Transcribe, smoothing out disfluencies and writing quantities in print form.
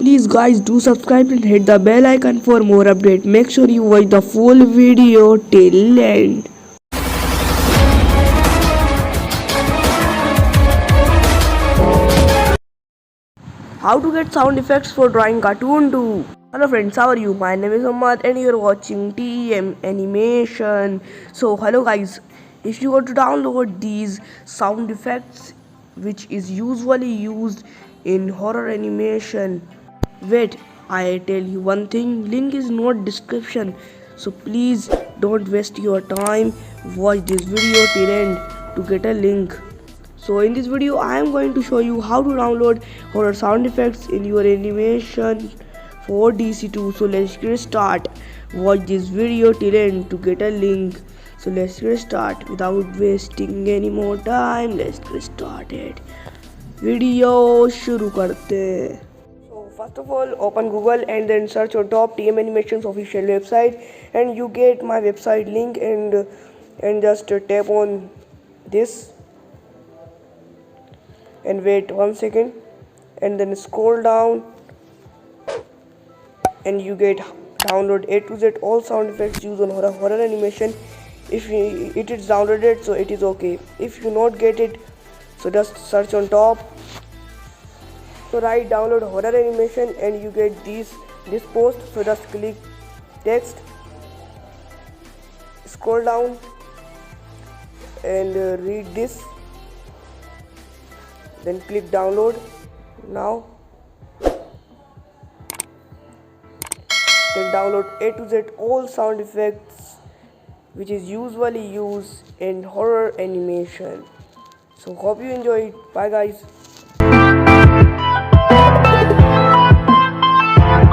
please guys do subscribe and hit the bell icon for more update. Make sure you watch the full video till end. How to get sound effects for drawing cartoon too. Hello friends, how are you? My name is Ahmad and you're watching TM Animation. So hello guys, if you want to download these sound effects which is usually used in horror animation, wait, I tell you one thing, link is not description. So please don't waste your time, watch this video till end to get a link. So in this video I am going to show you how to download horror sound effects in your animation for dc2. So let's get start. Watch this video till end to get a link. So let's get start without wasting any more time. Let's get started. Video शुरू करते हैं. So first of all open Google and then search on top TM Animations official website and you get my website link and just tap on this and wait 1 second and then scroll down and you get download A to Z all sound effects used on horror animation. If it is downloaded, so it is okay. If you not get it, so just search on top, so write download horror animation and you get this post. So just click text, scroll down and read this, then click download now. Then download A to Z all sound effects which is usually used in horror animation. So hope you enjoy it. Bye guys.